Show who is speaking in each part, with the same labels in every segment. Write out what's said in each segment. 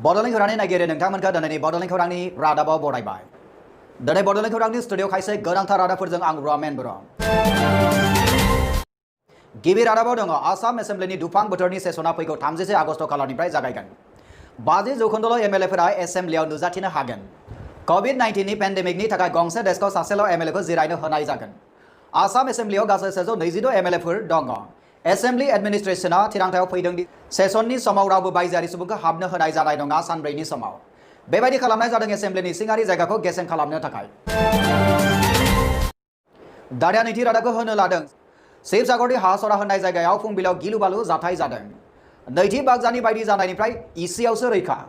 Speaker 1: बड'लेण्ड खौरांनि नायगिरि नोंथांमोनखौ दिनैनि बड'लेण्ड खौरांनि रादाबाव बरायबाय। दिनै बड'लेण्ड खौरांनि स्टुडिअ' खायसे गोनांथार रादाबफोरजों आं रमेन बर'। गिबि रादाबाव दङ आसाम एसेम्ब्लिनि दुफां बोथोरनि सेसना फैगौ 30 आगस्ट खालारनिफ्राय जागायगोन। 50% एमएलएफोरा एसेम्ब्लियाव नुजाथिनो हागोन। कोविड-19 नि पेन्डेमिकनि थाखाय गंसे डेस्कआव सासेल' एमएलएखौ जिरायनो होनाय जागोन। आसाम एसेम्ब्लियाव गासै 122 एमएलएफोर दङ। एसेम्ब्लि एडमिनिस्ट्रेशना थिरांथायाव फैदों दि सेसननि समाव रावबो बायजोआरि सुबुंखौ हाबनो होनाय जानाय नङा सानब्रैनि समाव। बेबायदि खालामनाय जादों एसेम्ब्लिनि सिङारि जायगाखौ गेसें खालामनो थाखाय। दारिया नैथि रादाबखौ होनो लादों शिबसागरनि हासरा होननाय जायगायाव फुंबिलाव गिलु-बालु जाथाय जादों। नैथि बागजानि बायदि जानायनिफ्राय इसेयावसो रैखा।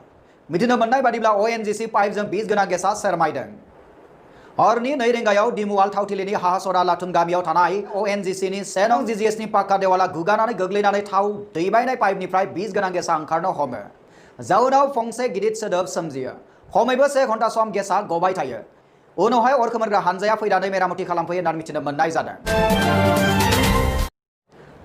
Speaker 1: मिथिनो मोननाय बादिब्ला ओएनजीसी पाइपजों बिस गोनां गेसा सेरमायदों। हरनि 2 रिंगायाव दिमुवाल थावथिलिनि हासरा लाथुन गामियाव थानाय ओएनजीसीनि 1 नं जीजीएसनि पाक्का देवाला गुगानानै गोग्लैनानै थाव दैबायनाय पाइपनिफ्राय बिस गोनां गेसा ओंखारनो हमो। जाउनाव फंसे गिदिर सोदोब सोमजियो। खमैबो 1 घन्टा सम गेसा गबाय थायो। उनावहाय अर खोमोरग्रा हानजाया फैनानै मेरामति खालामफैयो होननानै मिथिनो मोननाय जादों।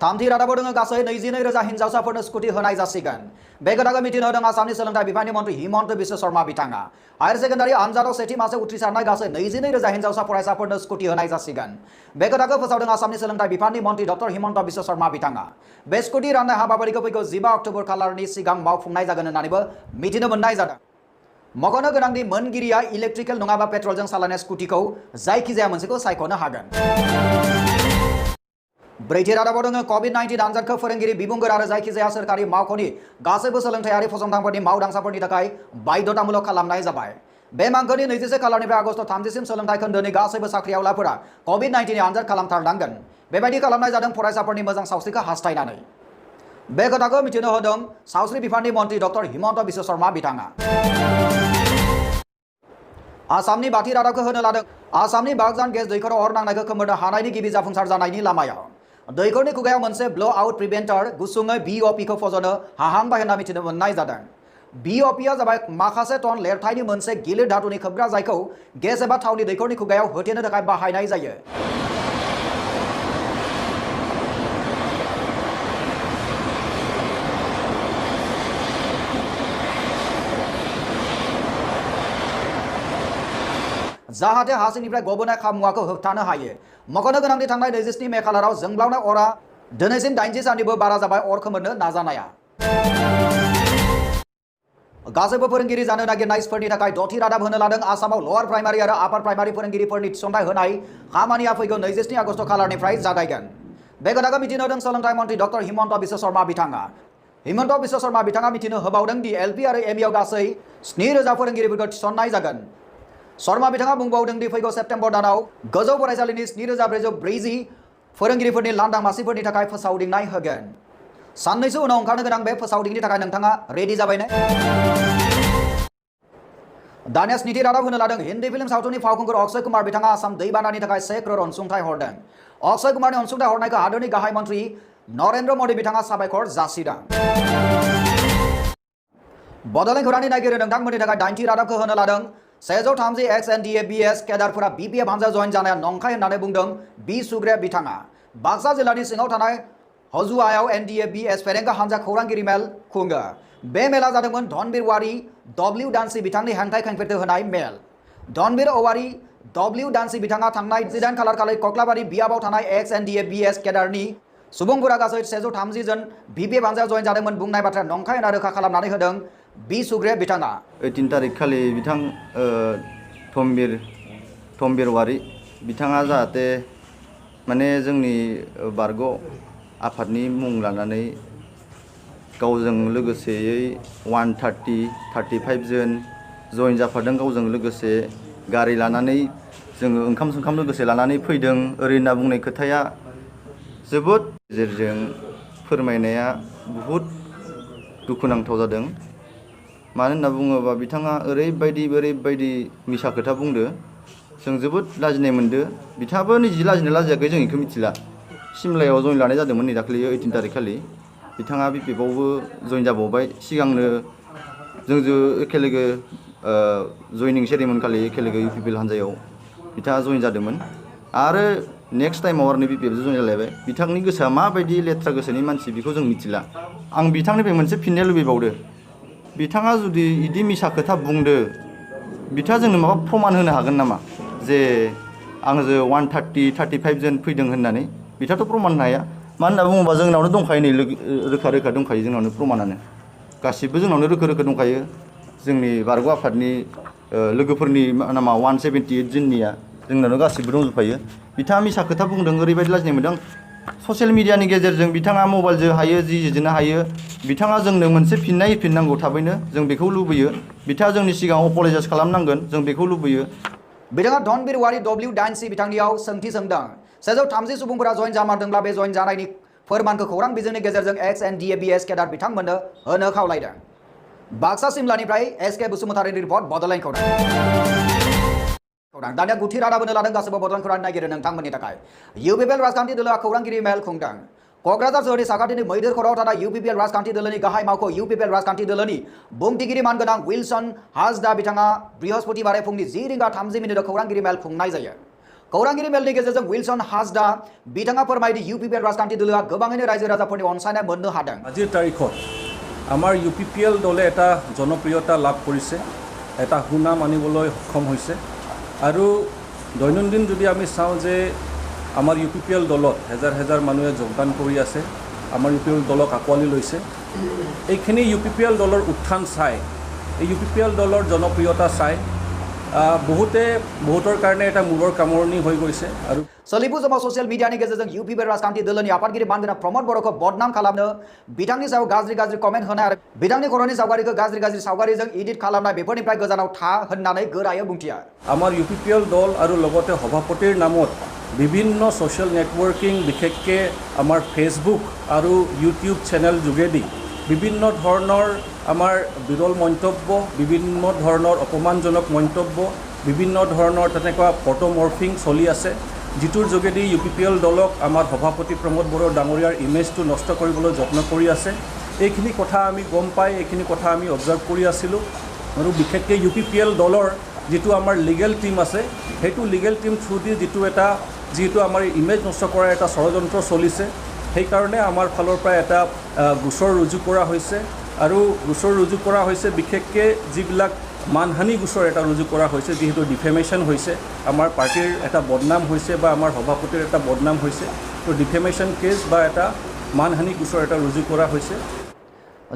Speaker 1: थामथि रादाबाव दङ गासै 22,000 हिन्जावसाफोरनो स्कुटि होनाय जासिगोन। बे खोथाखौ मिथिनो होदों आसामनि सोलोंथाइ बिफाननि मन्थ्रि हिमन्त बिश्व शर्मा बिथाङा। हायार सेकेन्डारि आनजादाव सेथि मासआव उथ्रिसारनाय गासै 22,000 हिन्जावसा फरायसाफोरनो स्कुटि होनाय जासिगोन। बे खोथाखौ फोसावदों आसामनि सोलोंथाइ बिफाननि मन्थ्रि डक्टर हिमन्त बिश्व शर्मा बिथाङा। बे स्कुटि राननाय हाबाफारिखौ फैगौ 15 अक्ट'बर खालारनि सिगां मावफुंनाय जागोन होननानैबो मिथिनो मोननाय जादों। मख'नो गोनांदि मोनगिरिया इलेक्ट्रिकेल नङाबा पेट्रलजों सालायनाय स्कुटिखौ जायखिजाया मोनसेखौ सायख'नो हागोन। ब्रैथि रादाबाव दङ कोविड-19 आनजादखौ फोरोंगिरि बिबुंगोर आरो जायखिजाया सोरखारि मावख'नि गासैबो सोलोंथायारि फसंथानफोरनि मावदांसाफोरनि थाखाय बाध्यतामूलक खालामनाय जाबाय। बे मांखोनि 24 खालारनिफ्राय आगस्ट 30 सिम सोलोंथाइ खोन्दोनि गासैबो साख्रिआवलाफोरा कोविड-19 आनजाद खालामथारनांगोन। बेबायदि खालामनाय जादों फरायसाफोरनि मोजां सावस्रिखौ हास्थायनानै। बे खोथाखौ मिथिनो होदों सावस्रि बिफाननि मन्थ्रि डक्टर हिमन्त बिश्व शर्मा बिथाङा। आसामनि बाथि रादाबखौ होनो लादों आसामनि बागजान गेस दैखराव अर नांनायखौ खोमोरनो हानायनि गिबि जाफुंसार जानायनि लामायाव। दैखरनि खुगायाव मोनसे ब्ल' आउट प्रिभेन्टर गुसुङै BOP खौ फज'नो हाहांबाय होनना मिथिनो मोननाय जादों। BOP आ जाबाय माखासे टन लेरथायनि मोनसे गिलिर धातुनि खोबग्रा जायखौ गेस एबा थावनि दैखरनि खुगायाव होथेनो थाखाय बाहायनाय जायो। जाहाथे हासिंनिफ्राय गबोनाय खामुवाखौ होबथानो हायो। मख'नो गोनांदि थांनाय 27 मे खालाराव जोंब्लावनाय अरा दिनैसिम 80 साननिबो बारा जाबाय अर खोमोरनो नाजानाया। गासैबो फोरोंगिरि जानो नागिरनायफोरनि थाखाय 6थि रादाब होनो लादों आसामाव लवार प्राइमारि आरो आपार प्राइमारि फोरोंगिरिफोरनि थिसनथाइ होनाय खामानिया फैगौ 27 आगस्ट खालारनिफ्राय जागायगोन। बे खोथाखौ मिथिनो होदों सोलोंथाइ मन्थ्रि डक्टर हिमन्त बिश्व शर्मा बिथाङा। हिमन्त बिश्व शर्मा बिथाङा मिथिनो होबावदों दि LP आरो ME आव गासै 7,000 फोरोंगिरिफोरखौ थिसननाय जागोन। शर्मा बिथाङा बुंबावदों दि फैगौ सेप्तेम्बर दानाव गोजौ फरायसालिनि 7,440 फोरोंगिरिफोरनि लांदां मासिफोरनि थाखाय फोसावदिंनाय होगोन। साननैसो उनाव ओंखारनो गोनां बे फोसावदिंनि थाखाय नोंथाङा रेडि जाबाय ने? दानिया 7थि रादाब होनो लादों हिन्दी फिल्म सावथुननि फावखुंगुर अक्षय कुमार बिथाङा आसाम दैबानानि थाखाय 1 करोड़ अनसुंथाइ हरदों। अक्षय कुमारनि अनसुंथाइ हरनायखौ हादोरनि गाहाय मन्थ्रि नरेन्द्र मोदी बिथाङा साबायखर जासिदों। बड'लेण्ड खौरांनि नायगिरि नोंथांमोननि थाखाय 8थि रादाबखौ होनो लादों 130 ex-NDA-BS केडारफोरा BPF हानजायाव जइन जानाया नंखाय होननानै बुंदों बि सुग्रे बिथाङा। बाक्सा जिल्लानि सिङाव थानाय हजुआयाव NDA-BS फेरेंगा हानजा खौरांगिरि मेल खुङो। बे मेला जादोंमोन धनबीर औवारी W डान्सी बिथांनि हेंथाय खेंफेरथो होनाय मेल। धनबीर औवारी W डान्सी बिथाङा थांनाय 18 खालार खालि कक्लाबारि बियाबाव थानाय ex-NDA-BS केडारनि सुबुंफोरा गासै 130 जन BPF हानजायाव जइन जादोंमोन बुंनाय बाथ्रा नंखाय होनना रोखा खालामनानै होदों बि सुग्रे बिथाङा।
Speaker 2: 18 तारिख खालि बिथां धनबीर औवारी बिथाङा जाहाथे माने जोंनि बारग' आफादनि मुं लानानै गावजों लोगोसेयै 135 जन जइन जाफादों। गावजों लोगोसे गारि लानानै जोङो ओंखाम लोगोसे लानानै फैदों ओरै होनना बुंनाय खोथाया जोबोद गेजेरजों फोरमायनाया बहुद दुखुनांथाव जादों। मानो होनना बुङोबा बिथाङा ओरैबायदि मिसा खोथा बुंदो जों जोबोद लाजिनाय मोनदो। बिथाङाबो निजि लाजियाखै जों बेखौ मिथिला। सिमलायाव जइन लानाय जादोंमोन नै दाखालि 18 तारिख खालि बिथाङा BPFआवबो जइन जाबावबाय। सिगांनो जोंजों एखेलोगो जइनिं सेरेमनि खालि एखेलोगो UPPL हानजायाव बिथाङा जइन जादोंमोन आरो नेक्स्ट टाइमाव आरो BPFजों जइन जालायबाय। बिथांनि गोसोआ माबायदि लेथ्रा गोसोनि मानसि बेखौ जों मिथिला। आं बिथांनिफ्राय मोनसे फिननाय लुबैबावदो बिथाङा जुदि इदि मिसा खोथा बुंदो बिथाङा जोंनो माबा प्रमान होनो हागोन नामा जे आंजो 135 जन फैदों होननानै बिथाङाथ' प्रमान होनो हाया मानो होनना बुङोबा जोंनावनो दंखायो नै रोखा रोखा दंखायो जोंनावनो प्रमानानो गासिबो जोंनावनो रोखा रोखा दंखायो जोंनि बारग' आफादनि लोगोफोरनि नामा 178 जननिया जोंनावनो गासिबो दंजोबखायो बिथाङा मिसा खोथा बुंदों ओरैबायदि लाजिनाय मोनदों ससियेल मिडियानि गेजेरजों बिथाङा मबाइलजों हायो जिजोंनो हायो बिथाङा जोंनो मोनसे फिननाय होफिननांगौ थाबैनो जों बेखौ लुबैयो बिथाङा जोंनि सिगाङाव अपलजाइज खालामनांगोन जों बेखौ लुबैयो
Speaker 1: बिथाङा धनबीर वारि W8C बिथांनियाव सोंथि सोंदों 130 सुबुंफोरा जइन जामारदोंब्ला बे जइन जानायनि फोरमानखौ खौरां बिजोंनि गेजेरजों XNDA-BS केडार बिथांमोननो होनो खावलायदों बाक्सा सिमलानिफ्राय SK बसुमतारिनि रिपर्ट बड'लेण्ड खौरां दानिया गुथि रादाब होनो लादों गासैबो बड'लेण्ड खौरां नागिरो नोंथांमोननि थाखाय UPPL राजखान्थि दोलोआ खौरांगिरि मेल खुंदों क'क्राझार सोहोरनि साखाथिनि मैदेर खर'आव थानाय UPPL राजखान्थि दोलोनि गाहाय मावख' UPPL राजखान्थि दोलोनि बुंथिगिरि मानगोनां विल्सन हासदा बिथाङा बृहस्पतिबार फुंनि 10 रिंगा 30 मिनिटाव खौरांगिरि मेल खुंनाय जायो खौरांगिरि मेलनि गेजेरजों विल्सन हासदा बिथाङा फोरमायदि UPPL राजखान्थि दोलोआ गोबाङैनो रायजो राजाफोरनि अनसायनाय मोननो हादों
Speaker 3: আজিৰ তাৰিখত আমাৰ UPPL দলে এটা জনপ্ৰিয়তা লাভ কৰিছে এটা সুনাম আনিবলৈ সক্ষম হৈছে আৰু দৈনন্দিন যদি আমি চাওঁ যে আমাৰ UPPL দলত হেজাৰ হেজাৰ মানুহে যোগদান কৰি আছে আমাৰ UPPL দলক আঁকোৱালি লৈছে এইখিনি UPPL দলৰ উত্থান চাই এই UPPL দলৰ জনপ্ৰিয়তা চাই বহুতৰ কাৰণে এটা মূৰৰ কামৰণি হৈ গৈছে আৰু
Speaker 1: सलिबु जमा ससियेल मिडियानि गेजेरजों UPPL राजखान्थि दोलोनि आफादगिरि मानगोनां प्रमद बर'खौ बदनाम खालामनो बिथांनि सायाव गाज्रि कमेन्ट होनाय आरो बिथांनि खर'नि सावगारिखौ गाज्रि सावगारिजों एडिट खालामनाय बेफोरनिफ्राय गोजानाव था होननानै गोरायै बुंथिया
Speaker 3: আমাৰ UPPL দল আৰু লগতে সভাপতিৰ নামত বিভিন্ন ছ'চিয়েল নেটৱৰ্কিং বিশেষকৈ আমাৰ ফেচবুক আৰু ইউটিউব চেনেল যোগেদি বিভিন্ন ধৰণৰ আমাৰ বিৰল মন্তব্য বিভিন্ন ধৰণৰ অপমানজনক মন্তব্য বিভিন্ন ধৰণৰ তেনেকুৱা ফটো মৰ্ফিং চলি আছে যিটোৰ যোগেদি UPPL দলক আমাৰ সভাপতি প্ৰমোদ বড়ো ডাঙৰীয়াৰ ইমেজটো নষ্ট কৰিবলৈ যত্ন কৰি আছে এইখিনি কথা আমি গম পাই এইখিনি কথা আমি অবজাৰ্ভ কৰি আছিলোঁ আৰু বিশেষকৈ UPPL দলৰ যিটো আমাৰ লিগেল টিম আছে সেইটো লিগেল টিম থ্ৰু দি যিটো আমাৰ ইমেজ নষ্ট কৰাৰ এটা ষড়যন্ত্ৰ চলিছে সেইকাৰণে আমাৰ ফালৰ পৰা এটা গোচৰ ৰুজু কৰা হৈছে আৰু গোচৰ ৰুজু কৰা হৈছে বিশেষকৈ যিবিলাক মানহানি গোচৰ এটা ৰুজু কৰা হৈছে যিহেতু ডিফেমেশ্যন হৈছে আমাৰ পাৰ্টিৰ এটা বদনাম হৈছে বা আমাৰ সভাপতিৰ এটা বদনাম হৈছে তো ডিফেমেশ্যন কেছ বা এটা মানহানি গোচৰ এটা ৰুজু কৰা হৈছে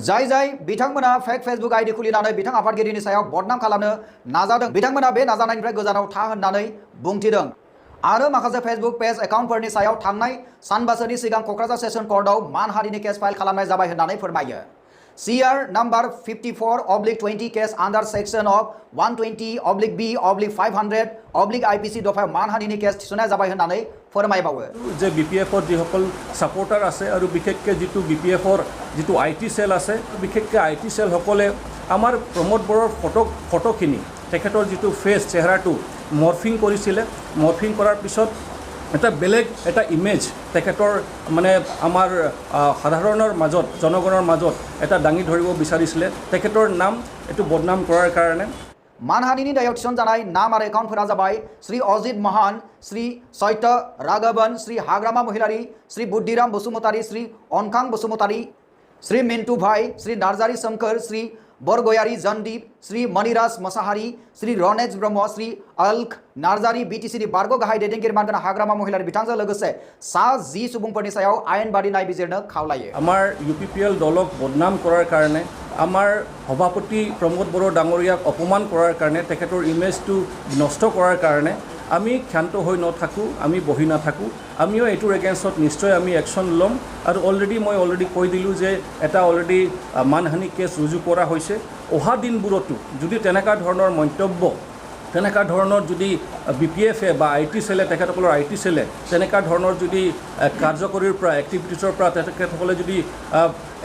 Speaker 1: जाय बिथांमोना फेक फेसबुक आईडी खुलिनानै बिथां आफादगिरिनि सायाव बदनाम खालामनो नाजादों बिथांमोना बे नाजानायनिफ्राय गोजानाव था होननानै बुंथिदों आरो माखासे फेसबुक पेज एकाउन्टफोरनि सायाव थांनाय सानबासोनि सिगां क'क्राझार सेसन कर्टआव मानहानिनि केस फाइल खालामनाय जाबाय होननानै फोरमायो CR number 54/20 case under section of 120/B/500 IPC दफायाव मानहानिनि केस थिसननाय जाबाय होननानै फोरमायबावो
Speaker 3: जे BPFৰ যিসকল সাপোৰ্টাৰ আছে আৰু বিশেষকৈ যিটো BPFৰ যিটো IT সেল আছে বিশেষকৈ IT সেলসকলে আমাৰ প্ৰমোদ বড়োৰ ফটোখিনি তেখেতৰ যিটো ফেচ চেহাৰাটো মৰ্ফিং কৰিছিলে মৰ্ফিং কৰাৰ পিছত এটা বেলেগ এটা ইমেজ তেখেতৰ মানে আমাৰ সাধাৰণৰ মাজত জনগণৰ মাজত এটা দাঙি ধৰিব বিচাৰিছিলে তেখেতৰ নাম এটো বদনাম কৰাৰ কাৰণে
Speaker 1: मानहानिनि दायाव थिसनजानाय नाम आरो एकाउन्टफोरा जाबाय श्री अजित महान श्री सत्य राघवन श्री हाग्रामा महिलारी श्री बुद्धिराम बसुमतारी श्री अनखां बसुमतारी श्री मिन्टू भाई श्री नार्जारी शंकर श्री बरगयारी जनदीप श्री मणिराज मसाहारी श्री रनेज ब्रह्म श्री अलख नार्जारी BTC बारग' गाहाय दैदेनगिरि मानगोनां हाग्रामा महिलारी बिथांजों लोगोसे सा 10 सुबुंफोरनि सायाव आयेनबादि नायबिजिरनो खावलायो
Speaker 3: আমাৰ UPPL দলক বদনাম কৰাৰ কাৰণে আমাৰ সভাপতি প্ৰমোদ বড়ো ডাঙৰীয়াক অপমান কৰাৰ কাৰণে তেখেতৰ ইমেজটো নষ্ট কৰাৰ কাৰণে আমি ক্ষান্ত হৈ নাথাকোঁ আমি বহি নাথাকোঁ আমিও এইটোৰ এগেইনষ্টত নিশ্চয় আমি একশ্যন ল'ম আৰু মই অলৰেডি কৈ দিলোঁ যে এটা অলৰেডি মানহানি কেছ ৰুজু কৰা হৈছে অহা দিনবোৰতো যদি তেনেকুৱা ধৰণৰ মন্তব্য তেনেকুৱা ধৰণৰ যদি BPF-এ বা IT সেলে তেখেতসকলৰ IT সেলে তেনেকুৱা ধৰণৰ যদি কাৰ্যকৰীৰ পৰা এক্টিভিটিছৰ পৰা তেখেতসকলে যদি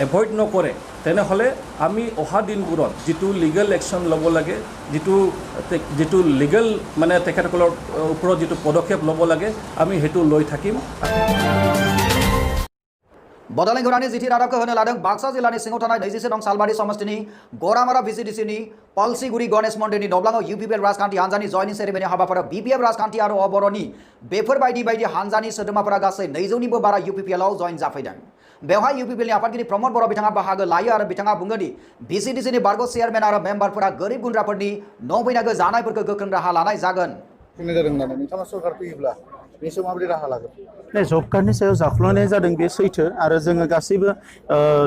Speaker 3: এভইড নকৰে তেনেহ'লে আমি অহা দিনবোৰত যিটো লিগেল একশ্যন ল'ব লাগে যিটো লিগেল মানে তেখেতসকলৰ ওপৰত যিটো পদক্ষেপ ল'ব লাগে আমি সেইটো লৈ থাকিম
Speaker 1: बड'लेण्ड खौरांनि जिथि रादाबखौ होनो लादों बाक्सा जिल्लानि सिङाव थानाय 27 नं सालबारि समष्टिनि गरामारा VCDCनि पलसिगुरि गणेश मन्दिरनि नब्लाङाव UPPL राजखान्थि हान्जानि जयनिं सेरेमनि हाबाफारियाव BPF राजखान्थि आरो अबर'नि बेफोर बायदि हान्जानि सोद्रोमाफोरा गासै 200निबो बारा UPPL आव जयन जाफैदों बेवहाय यूपीपीएलनि आफादगिरि प्रमोद बर' बिथाङा बाहागो लायो आरो बिथाङा बुङो दि बीसीडीसीनि बारग' चेयारमेन आरो मेम्बारफोरा गोरिब गुन्द्राफोरनि न' फैनागो जानायफोरखौ गोख्रों राहा लानाय जागोन।
Speaker 4: बुंनाय जादों होननानै नोंथाङा सरकार फैयोब्ला बेनि सायाव माबोरै राहा लागोन?
Speaker 5: जब कार्डनि सायाव जाख्ल'नाय जादों बे सैथो आरो जोङो गासैबो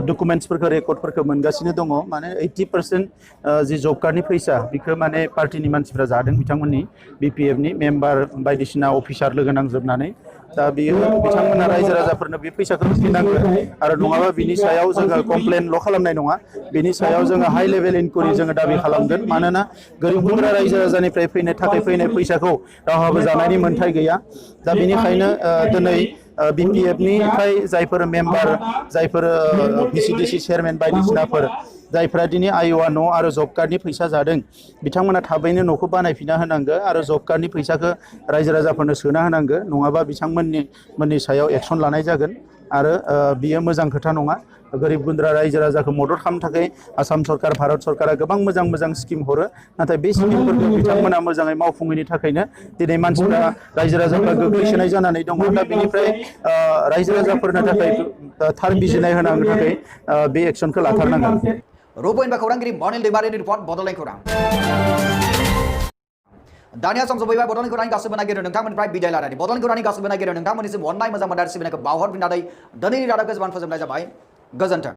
Speaker 5: डकुमेन्ट्सफोरखौ रेकर्डफोरखौ मोनगासिनो दङ माने 80% जि जब कार्डनि फैसा बेखौ माने पार्टिनि मानसिफ्रा जादों बिथांमोननि बीपीएफनि मेम्बार बायदिसिना अफिसार लोगो नांजोबनानै दा बियो बिथांमोना रायजो राजाफोरनो बे फैसाखौ होफिननांगोन आरो नङाबा बिनि सायाव जोङो कमप्लेनल' खालामनाय नङा बिनि सायाव जोङो हाइ लेभेल इनकुवारि जोङो दाबि खालामगोन मानोना गोरिब गुन्द्रा रायजो राजानिफ्राय फैनो थाखाय फैनाय फैसाखौ रावहाबो जानायनि मोन्थाय गैया दा बेनिखायनो दिनै बीपीएफनिफ्राय जायफोर मेम्बार जायफोर बीसीडीसी चेयारमेन बायदिसिनाफोर जायफ्रा दिनै आइअआ न' आरो जब कार्डनि फैसा जादों बिथांमोना थाबैनो न'खौ बानायफिनना होनांगो आरो जब कार्डनि फैसाखौ रायजो राजाफोरनो सोना होनांगो नङाबा बिथांमोननि सायाव एक्सन लानाय जागोन आरो बियो मोजां खोथा नङा गोरिब गुन्द्रा रायजो राजाखौ मदद खालामनो थाखाय आसाम सरकार भारत सरकारा गोबां मोजां मोजां स्किम हरो नाथाय बे स्किमफोरखौ बिथांमोना मोजाङै मावफुङैनि थाखायनो दिनै मानसिफ्रा रायजो राजाफ्रा गोग्लैसोनाय जानानै दङ दा बेनिफ्राय रायजो राजाफोरनो थाखाय थार बिजिरनाय होनांगौ थाखाय बे एक्सनखौ लाथारनांगोन।
Speaker 1: रुबइन बा खौरांगिरि मनिल दैमारिनि रिपर्ट बड'लेण्ड खौरां। दानिया सम सफैबाय बड'लेण्ड खौरांनि गासैबो नागिरो नोंथांमोननिफ्राय बिदाय लानानै बड'लेण्ड खौरांनि गासैबो नागिरो नोंथांमोननिसिम अननाय मोजां मोनदार सिबिनायखौ बावहरफिननानै दिनैनि रादाबखौ जोबान फोजोबनाय जाबाय। गोजोन्थों।